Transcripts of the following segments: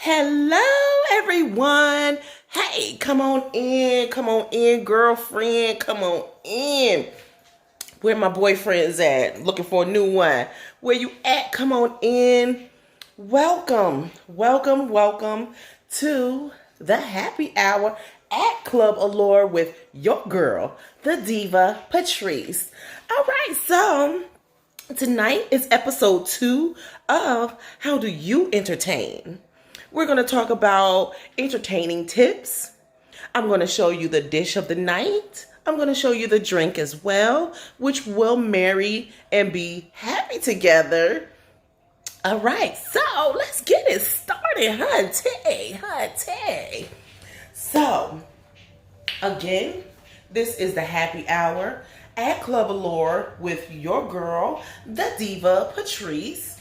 Hello, everyone. Hey, come on in, girlfriend, come on in. Where my boyfriend's at? Looking for a new one. Where you at? Come on in. Welcome to the happy hour at Club Allure with your girl, the diva Patrice. All right, so tonight is episode 2 of How Do You Entertain? We're going to talk about entertaining tips. I'm going to show you the dish of the night. I'm going to show you the drink as well, which will marry and be happy together. All right, so let's get it started, hunty. So, again, this is the happy hour at Club Allure with your girl, the diva Patrice.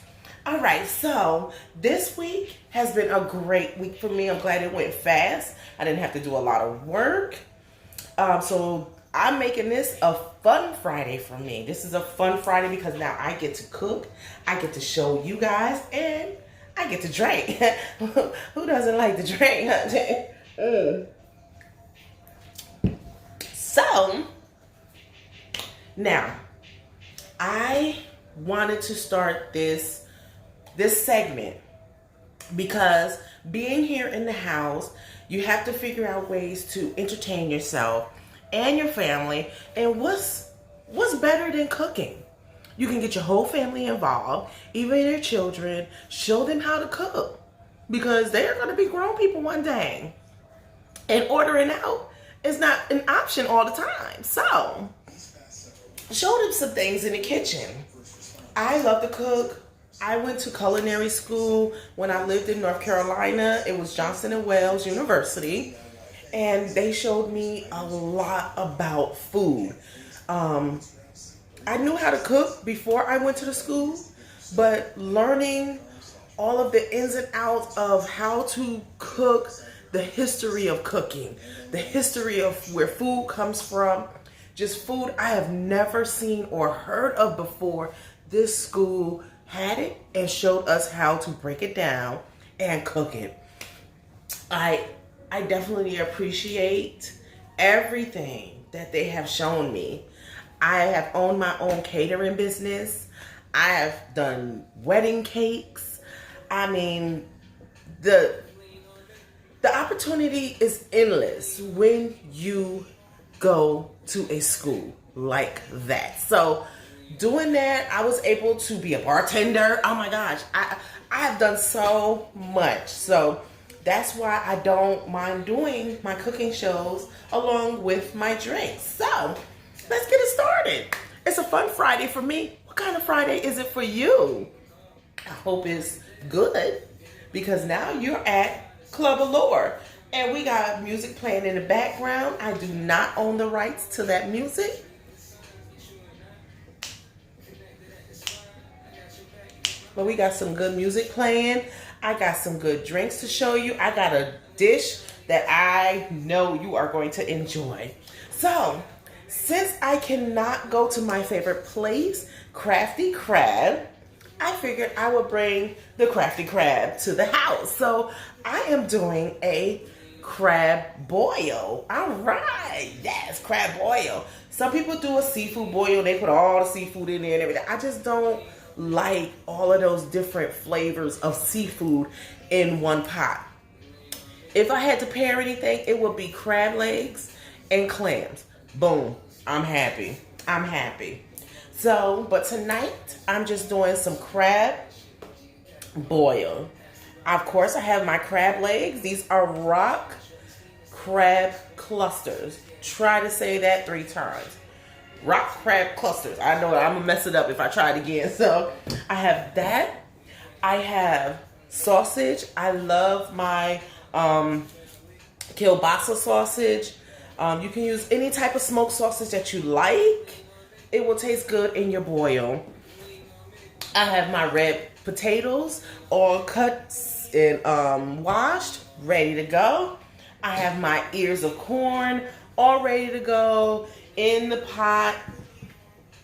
All right, so this week has been a great week for me. I'm glad it went fast. I didn't have to do a lot of work. So I'm making this a fun Friday for me. This is a fun Friday because now I get to cook, I get to show you guys, and I get to drink. Who doesn't like to drink? So now I wanted to start this segment because being here in the house, you have to figure out ways to entertain yourself and your family. And what's better than cooking? You can get your whole family involved, even your children. Show them how to cook because they're going to be grown people one day. And ordering out is not an option all the time. So show them some things in the kitchen. I love to cook. I went to culinary school when I lived in North Carolina. It was Johnson & Wales University. And they showed me a lot about food. I knew how to cook before I went to the school, but learning all of the ins and outs of how to cook, the history of cooking, the history of where food comes from, just food I have never seen or heard of before. This school had it and showed us how to break it down and cook it. I definitely appreciate everything that they have shown me. I have owned my own catering business. I have done wedding cakes. I mean, the opportunity is endless when you go to a school like that. So doing that, I was able to be a bartender. Oh my gosh, I have done so much. So that's why I don't mind doing my cooking shows along with my drinks. So let's get it started. It's a fun Friday for me. What kind of Friday is it for you? I hope it's good because now you're at Club Allure and we got music playing in the background. I do not own the rights to that music. But we got some good music playing. I got some good drinks to show you. I got a dish that I know you are going to enjoy. So, since I cannot go to my favorite place, Crafty Crab, I figured I would bring the Crafty Crab to the house. So, I am doing a crab boil. All right. Yes, crab boil. Some people do a seafood boil. They put all the seafood in there and everything. I just don't like all of those different flavors of seafood in one pot. If I had to pair anything, it would be crab legs and clams. Boom. I'm happy. So, but tonight, I'm just doing some crab boil. Of course, I have my crab legs. These are rock crab clusters. Try to say that 3 times. Rock crab clusters. I know I'm gonna mess it up if I try it again. So I have that. I have sausage. I love my kielbasa sausage. You can use any type of smoked sausage that you like. It will taste good in your boil. I have my red potatoes all cut and washed, ready to go. I have my ears of corn all ready to go in the pot.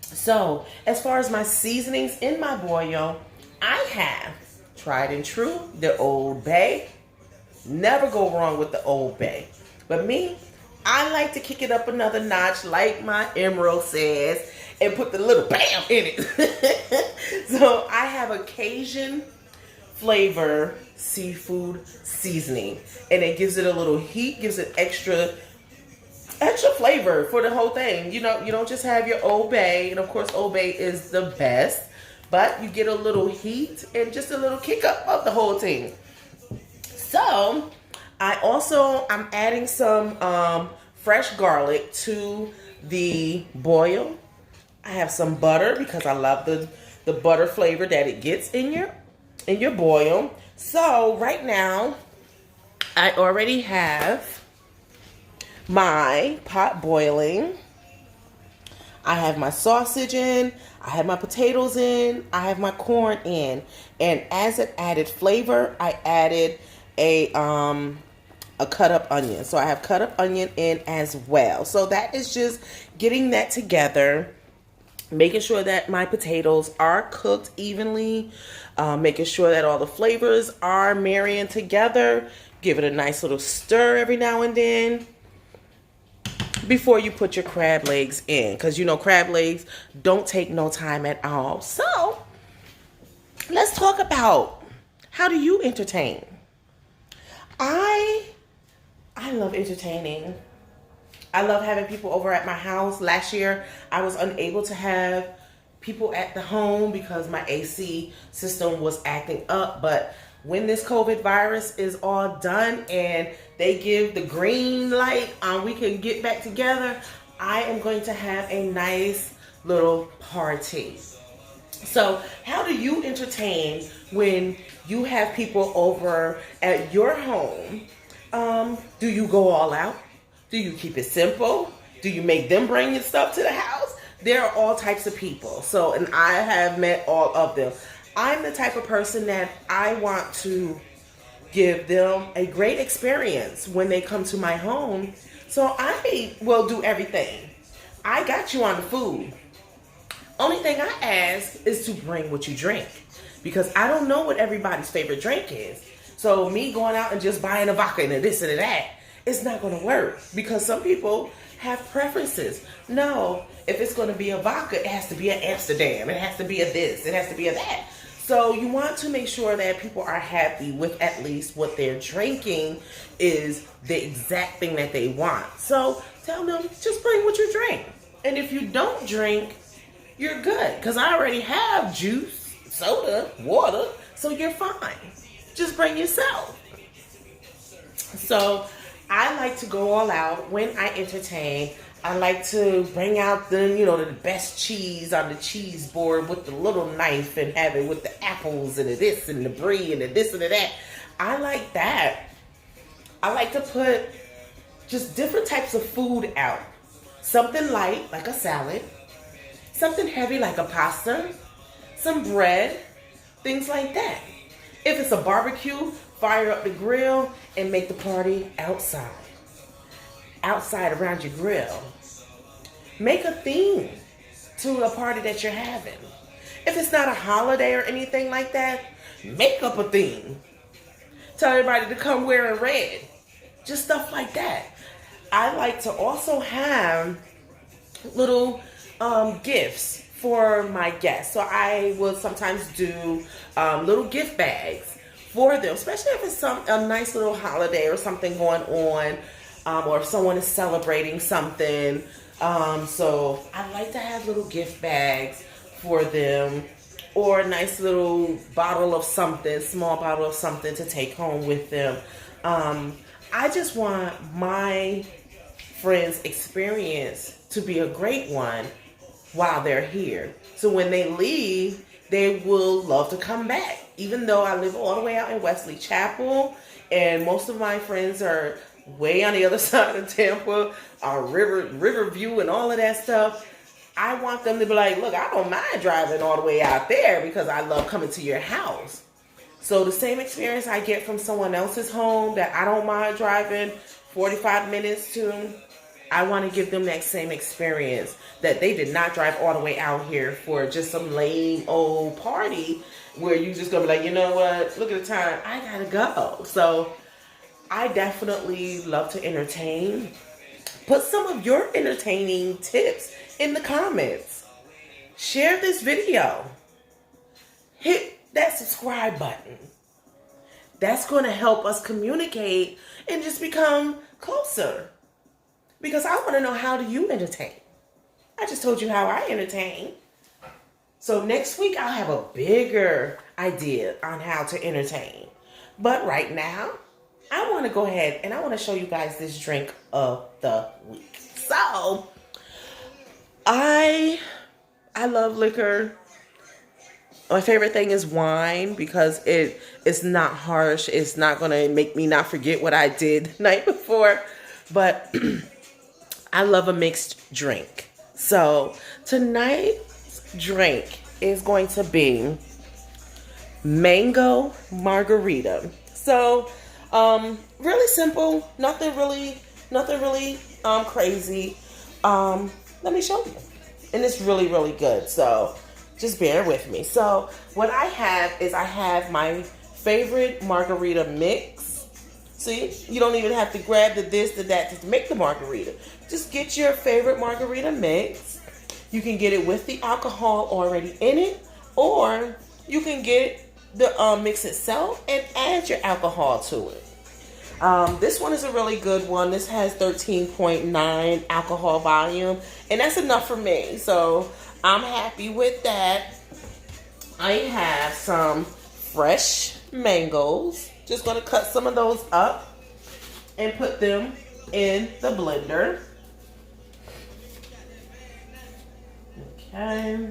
So, as far as my seasonings in my boil, I have tried and true, the Old Bay. Never go wrong with the Old Bay. But me, I like to kick it up another notch, like my Emerald says, and put the little bam in it. So I have a Cajun flavor seafood seasoning, and it gives it a little heat, gives it extra flavor for the whole thing. You know, you don't just have your Old Bay, and of course Old Bay is the best, but you get a little heat and just a little kick up of the whole thing. So I'm adding some fresh garlic to the boil. I have some butter because I love the butter flavor that it gets in your boil. So right now I already have my pot boiling. I have my sausage in, I have my potatoes in, I have my corn in, and as an added flavor, I added a cut up onion. So I have cut up onion in as well. So that is just getting that together, making sure that my potatoes are cooked evenly, making sure that all the flavors are marrying together. Give it a nice little stir every now and then before you put your crab legs in, because you know crab legs don't take no time at all. So let's talk about, how do you entertain? I love entertaining. I love having people over at my house. Last year I was unable to have people at the home because my AC system was acting up, but when this COVID virus is all done and they give the green light, we can get back together, I am going to have a nice little party. So how do you entertain when you have people over at your home? Do you go all out? Do you keep it simple? Do you make them bring your stuff to the house? There are all types of people. So, and I have met all of them. I'm the type of person that I want to give them a great experience when they come to my home. So I will do everything. I got you on the food. Only thing I ask is to bring what you drink, because I don't know what everybody's favorite drink is. So me going out and just buying a vodka and a this and a that, it's not going to work, because some people have preferences. No, if it's going to be a vodka, it has to be an Amsterdam. It has to be a this. It has to be a that. So you want to make sure that people are happy with at least what they're drinking is the exact thing that they want. So tell them, just bring what you drink. And if you don't drink, you're good, because I already have juice, soda, water, so you're fine. Just bring yourself. So I like to go all out when I entertain. I like to bring out the best cheese on the cheese board with the little knife and have it with the apples and the this and the brie and the this and the that. I like that. I like to put just different types of food out. Something light, like a salad. Something heavy, like a pasta. Some bread. Things like that. If it's a barbecue, fire up the grill and make the party outside. Outside around your grill. Make a theme to a party that you're having. If it's not a holiday or anything like that, make up a theme. Tell everybody to come wearing red. Just stuff like that. I like to also have little gifts for my guests. So I will sometimes do little gift bags for them, especially if it's a nice little holiday or something going on, or if someone is celebrating something. So I like to have little gift bags for them, or a nice little bottle of something, small bottle of something to take home with them. I just want my friends' experience to be a great one while they're here. So when they leave, they will love to come back. Even though I live all the way out in Wesley Chapel, and most of my friends are way on the other side of Tampa, Riverview and all of that stuff, I want them to be like, look, I don't mind driving all the way out there because I love coming to your house. So the same experience I get from someone else's home that I don't mind driving 45 minutes to, I want to give them that same experience, that they did not drive all the way out here for just some lame old party where you just gonna be like, you know what, look at the time, I gotta go. So I definitely love to entertain. Put some of your entertaining tips in the comments. Share this video. Hit that subscribe button. That's going to help us communicate and just become closer. Because I want to know, how do you entertain? I just told you how I entertain. So next week I'll have a bigger idea on how to entertain. But right now, I want to go ahead and I want to show you guys this drink of the week. So, I love liquor. My favorite thing is wine because it's not harsh. It's not going to make me not forget what I did the night before. But I love a mixed drink. So tonight's drink is going to be mango margarita. So really simple, nothing really crazy. Let me show you. And it's really good. So just bear with me. So what I have is I have my favorite margarita mix. See, you don't even have to grab the this, the that to make the margarita. Just get your favorite margarita mix. You can get it with the alcohol already in it, or you can get the mix itself and add your alcohol to it. This one is a really good one. This has 13.9 alcohol volume, and that's enough for me. So I'm happy with that. I have some fresh mangoes. Just going to cut some of those up and put them in the blender. Okay.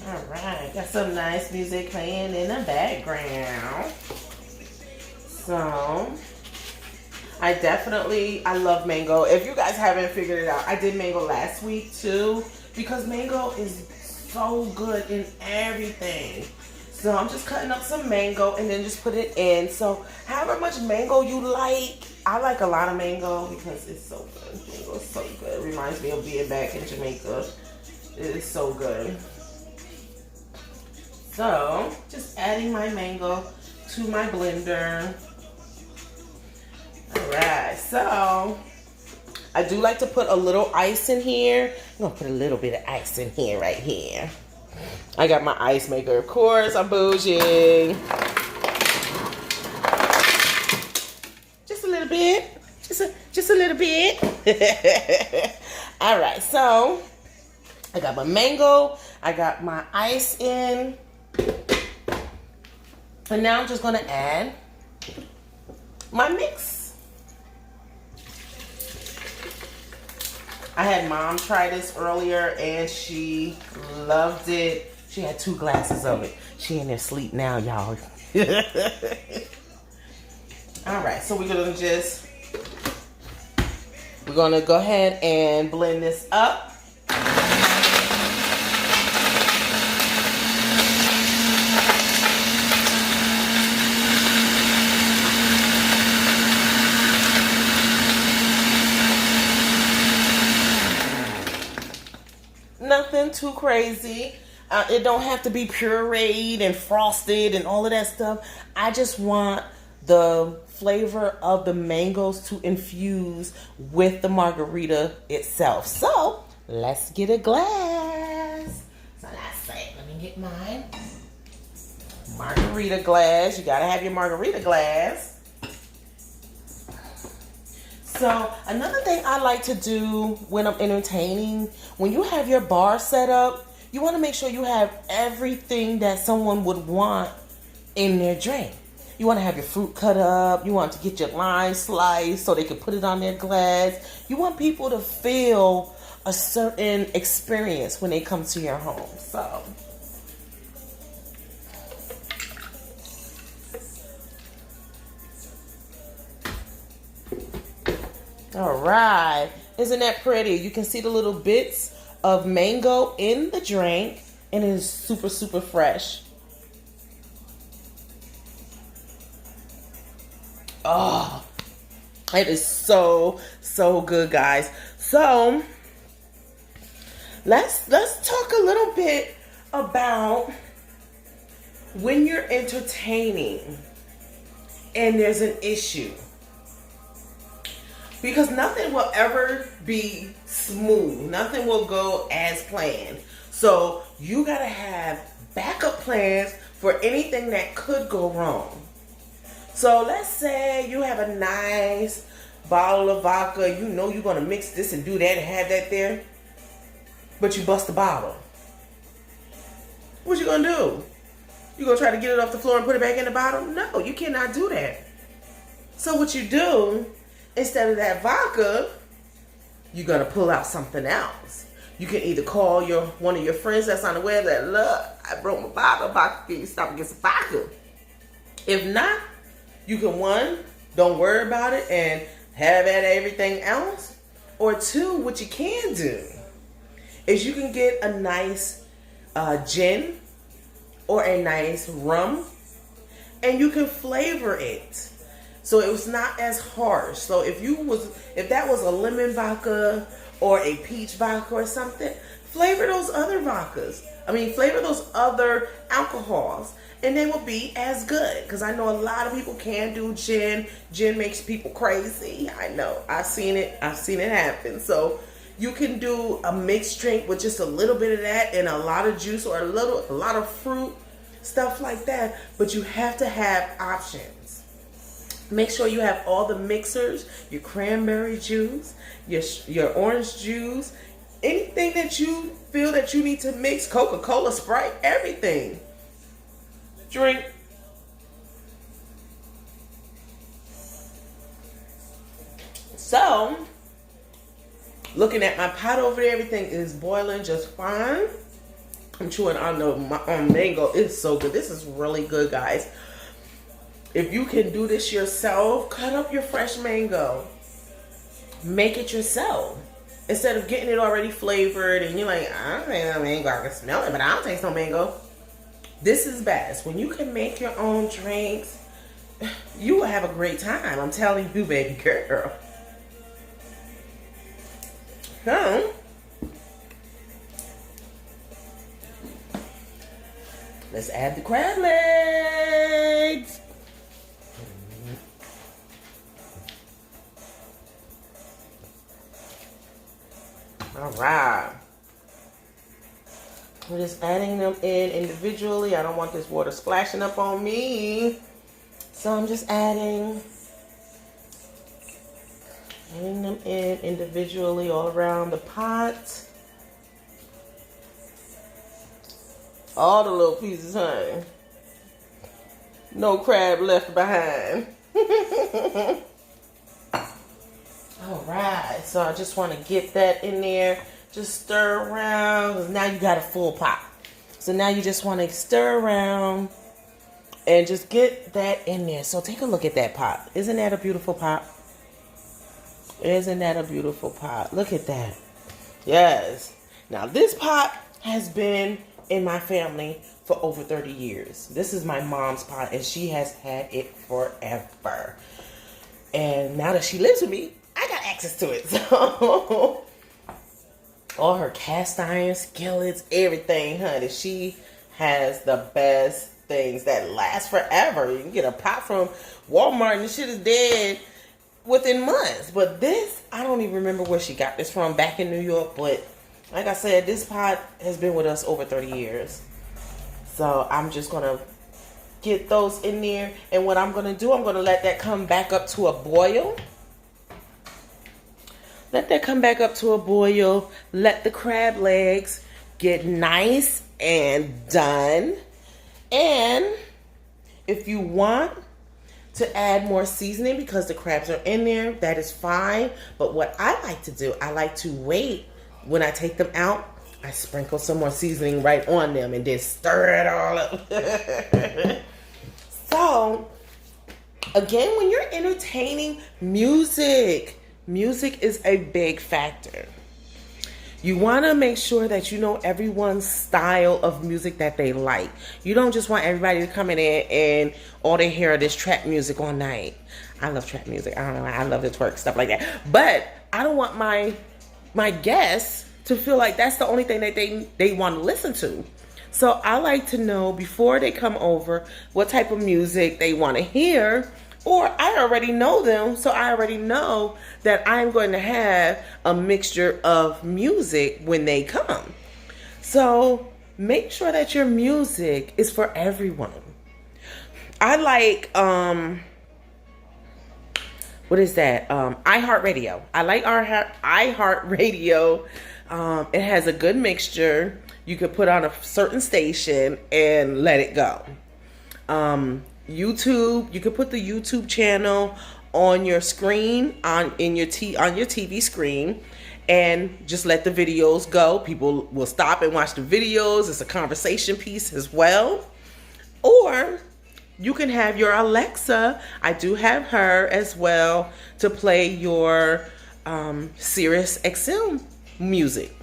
All right, got some nice music playing in the background. So, I love mango. If you guys haven't figured it out, I did mango last week too, because mango is so good in everything. So I'm just cutting up some mango and then just put it in. So however much mango you like, I like a lot of mango because it's so good. Mango is so good. It reminds me of being back in Jamaica. It is so good. So just adding my mango to my blender. All right, so I do like to put a little ice in here. I'm gonna put a little bit of ice in here, right here. I got my ice maker, of course. I'm bougie. Just a little bit. Just a little bit. All right, so I got my mango. I got my ice in. And now I'm just gonna add my mix. I had mom try this earlier and she loved it. She had 2 glasses of it. She in there asleep now, y'all. All right, so we're gonna go ahead and blend this up. Nothing too crazy. It don't have to be pureed and frosted and all of that stuff. I just want the flavor of the mangoes to infuse with the margarita itself. So let's get a glass. So that's it. Let me get mine. Margarita glass. You gotta have your margarita glass. So another thing I like to do when I'm entertaining, when you have your bar set up, you want to make sure you have everything that someone would want in their drink. You want to have your fruit cut up. You want to get your lime sliced so they can put it on their glass. You want people to feel a certain experience when they come to your home. So all right, isn't that pretty? You can see the little bits of mango in the drink, and it is super fresh. Oh, it is so good, guys. So let's talk a little bit about when you're entertaining and there's an issue, because nothing will ever be smooth, nothing will go as planned. So you gotta have backup plans for anything that could go wrong. So let's say you have a nice bottle of vodka, you know you're gonna mix this and do that and have that there, but you bust the bottle. What you gonna do? You gonna try to get it off the floor and put it back in the bottle? No, you cannot do that. So what you do, instead of that vodka, you're gonna pull out something else. You can either call one of your friends that's on the web that, look, I broke my bottle, can you stop and get some vodka? If not, you can, one, don't worry about it and have at everything else. Or two, what you can do is you can get a nice gin or a nice rum, and you can flavor it so it was not as harsh. So if that was a lemon vodka or a peach vodka or something, flavor those other vodkas. Flavor those other alcohols, and they will be as good. Because I know a lot of people can't do gin. Gin makes people crazy. I know. I've seen it happen. So you can do a mixed drink with just a little bit of that and a lot of juice or a lot of fruit, stuff like that. But you have to have options. Make sure you have all the mixers, your cranberry juice, your orange juice, anything that you feel that you need to mix, Coca-Cola, Sprite, everything. Drink. So, looking at my pot over there, everything is boiling just fine. I'm chewing on the mango. It's so good. This is really good, guys. If you can do this yourself, cut up your fresh mango. Make it yourself. Instead of getting it already flavored and you're like, I don't taste no mango. I can smell it, but I don't taste no mango. This is best. When you can make your own drinks, you will have a great time. I'm telling you, baby girl. So, let's add the crab legs. All right. We're just adding them in individually. I don't want this water splashing up on me. So I'm just adding them in individually all around the pot. All the little pieces, honey. No crab left behind. All right, so I just want to get that in there. Just stir around, because now you got a full pot. So now you just want to stir around and just get that in there. So take a look at that pot. Isn't that a beautiful pot? Isn't that a beautiful pot? Look at that. Yes. Now this pot has been in my family for over 30 years. This is my mom's pot, and she has had it forever. And now that she lives with me, I got access to it. So all her cast iron skillets, everything, honey. She has the best things that last forever. You can get a pot from Walmart and the shit is dead within months. But this, I don't even remember where she got this from back in New York. But like I said, this pot has been with us over 30 years. So I'm just going to get those in there. And what I'm going to do, I'm going to let that come back up to a boil. Let that come back up to a boil. Let the crab legs get nice and done. And if you want to add more seasoning because the crabs are in there, that is fine. But what I like to do, I like to wait when I take them out. I sprinkle some more seasoning right on them and then stir it all up. So, again, when you're entertaining, music is a big factor. You want to make sure that you know everyone's style of music that they like. You don't just want everybody to come in there and all they hear is trap music all night. I love trap music. I don't know. I love the twerk, stuff like that. But I don't want my guests to feel like that's the only thing that they want to listen to. So I like to know before they come over what type of music they want to hear, or I already know them, so I already know that I'm going to have a mixture of music when they come. So make sure that your music is for everyone. I like what is that? iHeartRadio. I like our iHeartRadio. It has a good mixture. You could put on a certain station and let it go. YouTube, you could put the YouTube channel on your screen, on your TV screen, and just let the videos go. People will stop and watch the videos. It's a conversation piece as well. Or you can have your Alexa, I do have her as well, to play your Sirius XM music.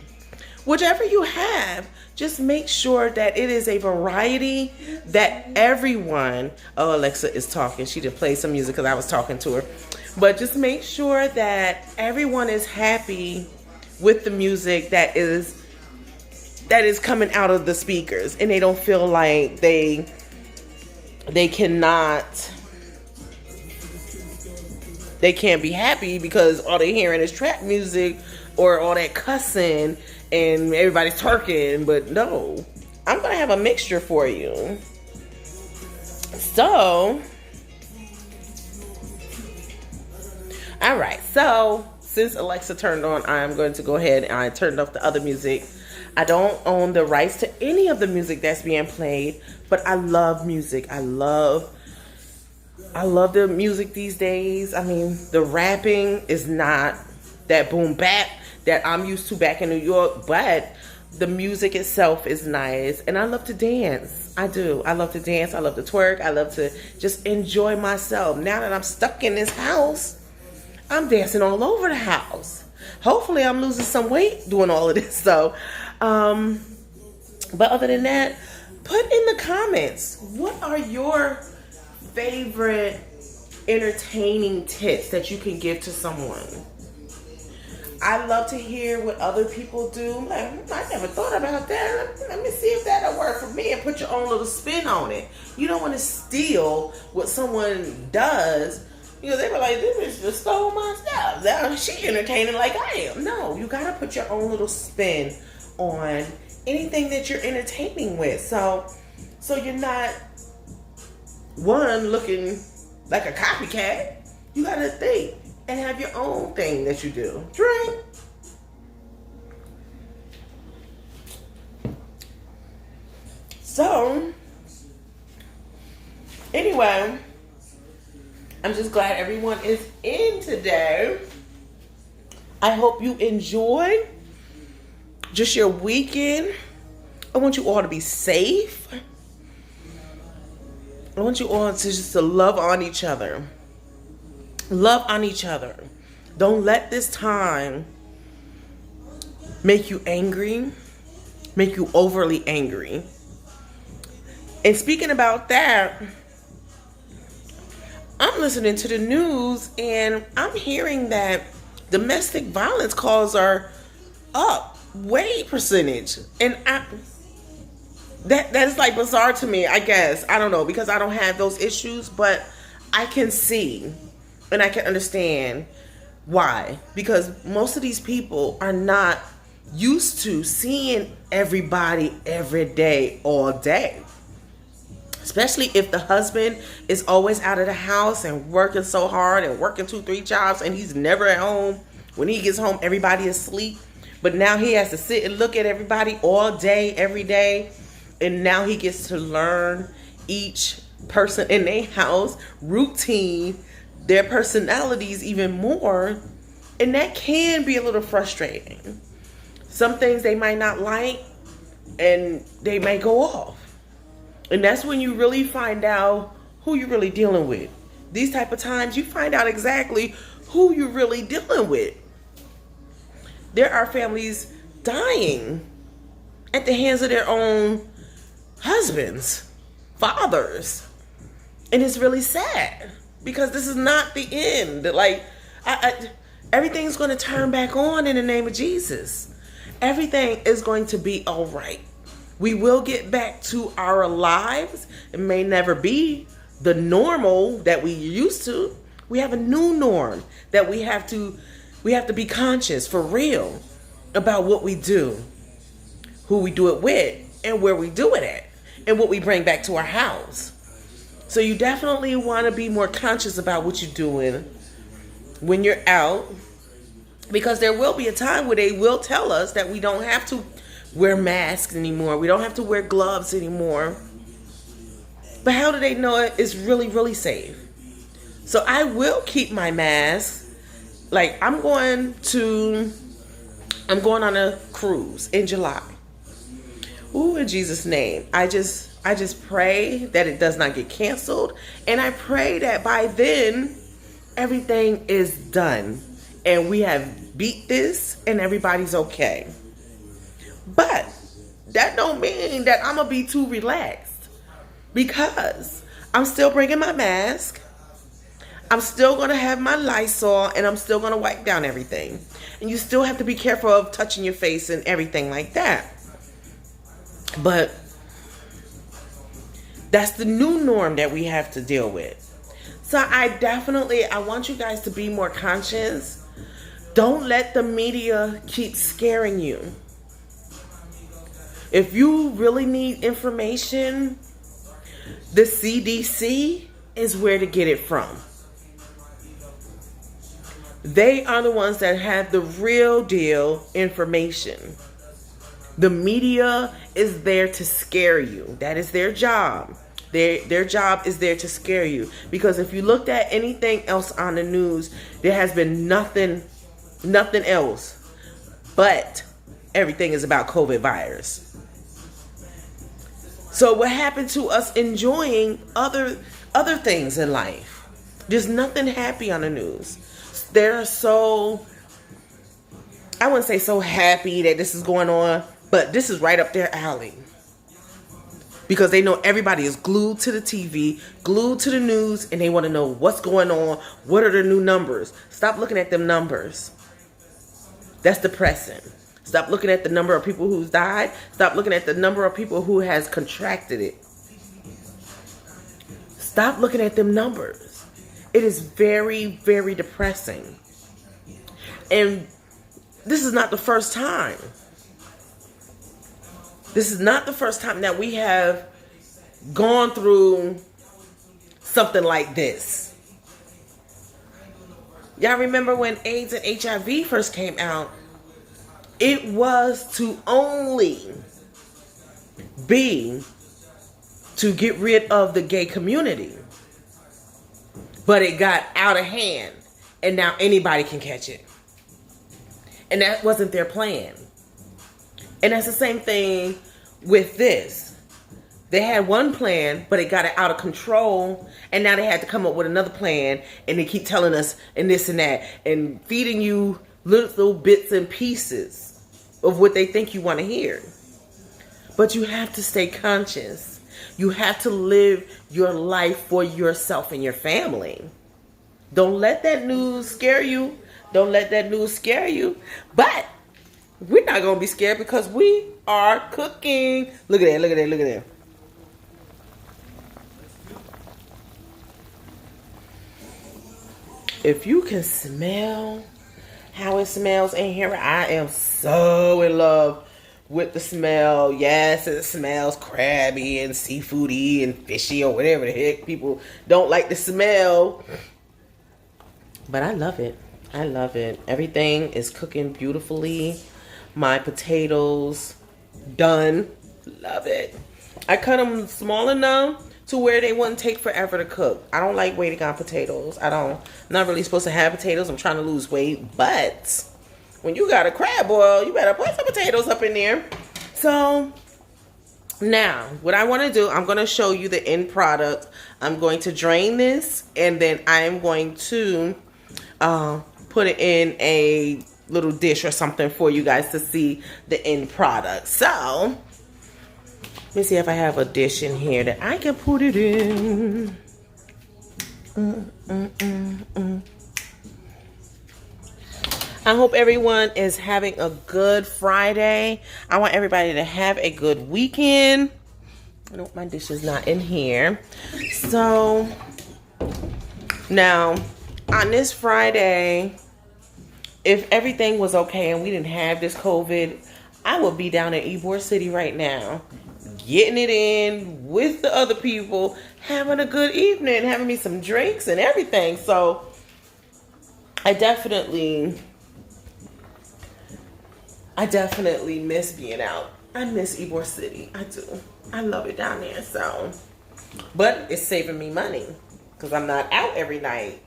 Whichever you have, just make sure that it is a variety that everyone, oh, Alexa is talking. She just played some music because I was talking to her. But just make sure that everyone is happy with the music that is coming out of the speakers, and they don't feel like they can't be happy because all they're hearing is trap music or all that cussing and everybody's twerking. But no, I'm gonna have a mixture for you. So, all right. So since Alexa turned on, I'm going to go ahead and I turned off the other music. I don't own the rights to any of the music that's being played, but I love music. I love the music these days. I mean, the rapping is not that boom bap that I'm used to back in New York, but the music itself is nice, and I love to dance. I do. I love to dance. I love to twerk. I love to just enjoy myself. Now that I'm stuck in this house, I'm dancing all over the house. Hopefully I'm losing some weight doing all of this. So, but other than that, put in the comments, what are your favorite entertaining tips that you can give to someone? I love to hear what other people do. Like, I never thought about that. Let me see if that'll work for me, and put your own little spin on it. You don't want to steal what someone does. You know, they were like, this bitch just stole my stuff. Now she entertaining like I am. No, you gotta put your own little spin on anything that you're entertaining with. So you're not one looking like a copycat. You gotta think and have your own thing that you do. Drink. So anyway, I'm just glad everyone is in today. I hope you enjoy just your weekend. I want you all to be safe. I want you all to love on each other. Love on each other. Don't let this time make you angry, make you overly angry. And speaking about that, I'm listening to the news and I'm hearing that domestic violence calls are up way percentage. And that is like bizarre to me, I guess. I don't know, because I don't have those issues, but I can see and I can understand why. Because most of these people are not used to seeing everybody every day, all day. Especially if the husband is always out of the house and working so hard and working 2-3 jobs and he's never at home. When he gets home, everybody is asleep. But now he has to sit and look at everybody all day, every day. And now he gets to learn each person in their house, routine, their personalities even more. And that can be a little frustrating. Some things they might not like and they may go off. And that's when you really find out who you're really dealing with. These type of times, you find out exactly who you're really dealing with. There are families dying at the hands of their own husbands, fathers. And it's really sad because this is not the end. Like, everything's going to turn back on in the name of Jesus. Everything is going to be all right. We will get back to our lives. It may never be the normal that we used to. We have a new norm that we have to be conscious for real about what we do, who we do it with, and where we do it at, and what we bring back to our house. So you definitely want to be more conscious about what you're doing when you're out, because there will be a time where they will tell us that we don't have to wear masks anymore. We don't have to wear gloves anymore. But how do they know it is really, really safe? So I will keep my mask. Like I'm going on a cruise in July. Ooh, in Jesus' name. I just pray that it does not get canceled. And I pray that by then everything is done and we have beat this and everybody's okay. But that don't mean that I'm going to be too relaxed, because I'm still bringing my mask. I'm still going to have my Lysol, and I'm still going to wipe down everything. And you still have to be careful of touching your face and everything like that. But that's the new norm that we have to deal with. So I want you guys to be more conscious. Don't let the media keep scaring you. If you really need information, the CDC is where to get it from. They are the ones that have the real deal information. The media is there to scare you. That is their job. Their job is there to scare you. Because if you looked at anything else on the news, there has been nothing else. But everything is about COVID virus. So what happened to us enjoying other things in life? There's nothing happy on the news. They're so, I wouldn't say so happy that this is going on, but this is right up their alley. Because they know everybody is glued to the TV, glued to the news, and they want to know what's going on. What are the new numbers? Stop looking at them numbers. That's depressing. Stop looking at the number of people who's died. Stop looking at the number of people who has contracted it. Stop looking at them numbers. It is very, very depressing. And this is not the first time. This is not the first time that we have gone through something like this. Y'all remember when AIDS and HIV first came out? It was to only be to get rid of the gay community. But it got out of hand, and now anybody can catch it. And that wasn't their plan. And that's the same thing with this. They had one plan, but it got out of control, and now they had to come up with another plan, and they keep telling us and this and that, and feeding you little bits and pieces of what they think you want to hear. But you have to stay conscious. You have to live your life for yourself and your family. Don't let that news scare you. Don't let that news scare you. But we're not going to be scared because we are cooking. Look at that, look at that, look at that. If you can smell how it smells in here, I am so in love with the smell. Yes, it smells crabby and seafoody and fishy or whatever the heck people don't like the smell. But I love it. I love it. Everything is cooking beautifully. My potatoes done. Love it. I cut them small enough to where they wouldn't take forever to cook. I don't like waiting on potatoes. I'm not really supposed to have potatoes. I'm trying to lose weight. But when you got a crab boil, you better put some potatoes up in there. So now what I want to do, I'm going to show you the end product. I'm going to drain this, and then I'm going to put it in a little dish or something for you guys to see the end product. So let me see if I have a dish in here that I can put it in. I hope everyone is having a good Friday. I want everybody to have a good weekend. I don't, my dish is not in here. So now on this Friday, if everything was okay and we didn't have this COVID, I would be down in Ybor City right now, getting it in with the other people, having a good evening, having me some drinks and everything. So I definitely miss being out. I miss Ybor City. I do. I love it down there. So, but it's saving me money because I'm not out every night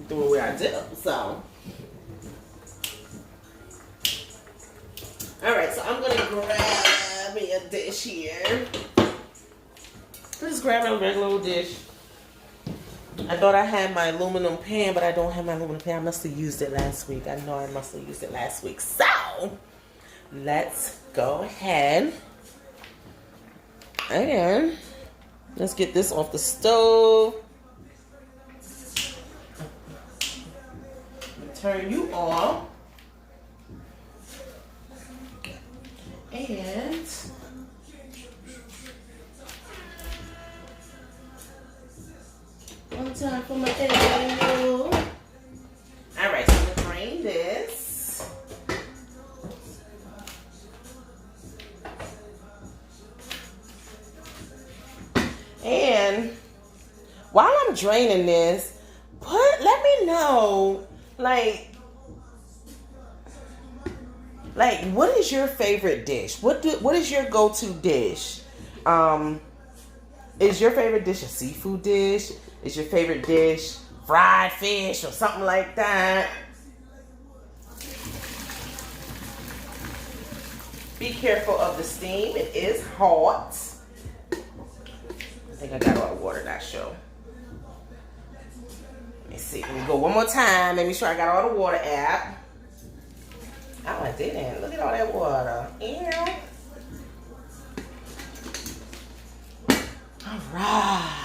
doing what I do. So, all right. So I'm gonna grab me a dish here. Just grab a regular little dish. I thought I had my aluminum pan, but I don't have my aluminum pan. I must have used it last week. I know I must have used it last week. So, let's go ahead and let's get this off the stove. Turn you off. And one time for my angle. Alright, so I'm gonna drain this. And while I'm draining this, let me know, like what is your favorite dish? What is your go-to dish? Is your favorite dish a seafood dish? Is your favorite dish fried fish or something like that? Be careful of the steam. It is hot. I think I got all the water, not sure. Let me see. Let me go one more time. Let me sure I got all the water out. Oh, I didn't. Look at all that water. Ew. All right.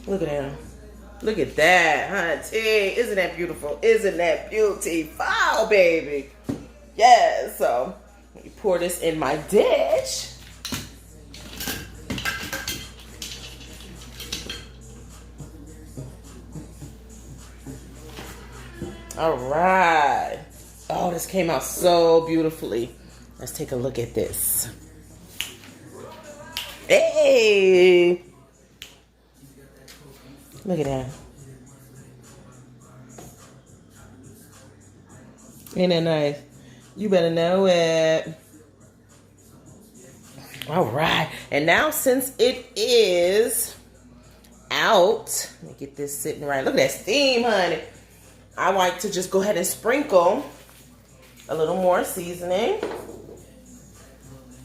Look at him. Look at that, honey. Isn't that beautiful? Isn't that beautiful, baby? Yes. So, let me pour this in my dish. All right. Oh, this came out so beautifully. Let's take a look at this. Hey! Look at that. Ain't that nice? You better know it. All right. And now since it is out, let me get this sitting right. Look at that steam, honey. I like to just go ahead and sprinkle a little more seasoning.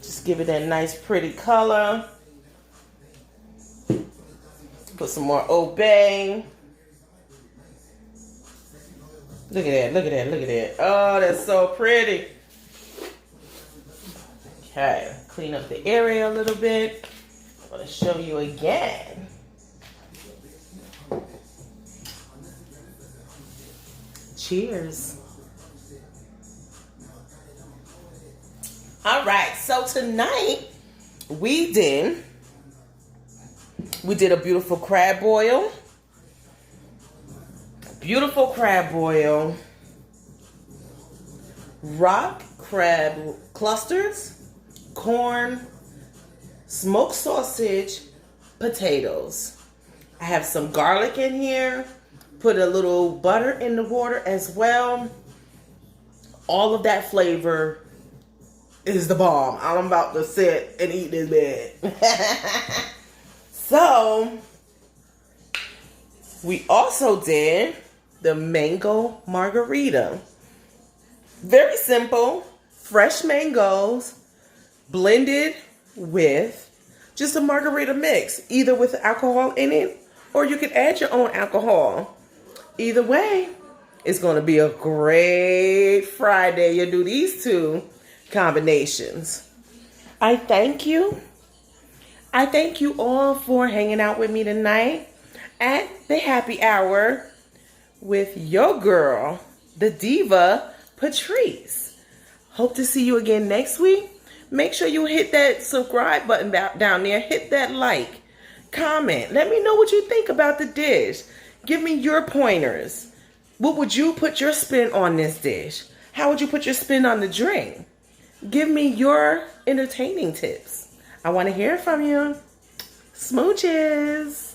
Just give it that nice pretty color. Put some more Old Bay. Look at that, look at that, look at that. Oh, that's so pretty. Okay, clean up the area a little bit. I'm going to show you again. Cheers. All right, so tonight we did a beautiful crab boil. Beautiful crab boil. Rock crab clusters, corn, smoked sausage, potatoes. I have some garlic in here. Put a little butter in the water as well. All of that flavor is the bomb. I'm about to sit and eat this bed. So, we also did the mango margarita. Very simple. Fresh mangoes blended with just a margarita mix. Either with alcohol in it or you can add your own alcohol. Either way, it's going to be a great Friday. You do these two combinations. I thank you. I thank you all for hanging out with me tonight at the happy hour with your girl, the diva, Patrice. Hope to see you again next week. Make sure you hit that subscribe button down there. Hit that like. Comment. Let me know what you think about the dish. Give me your pointers. What would you put your spin on this dish? How would you put your spin on the drink? Give me your entertaining tips. I want to hear from you. Smooches.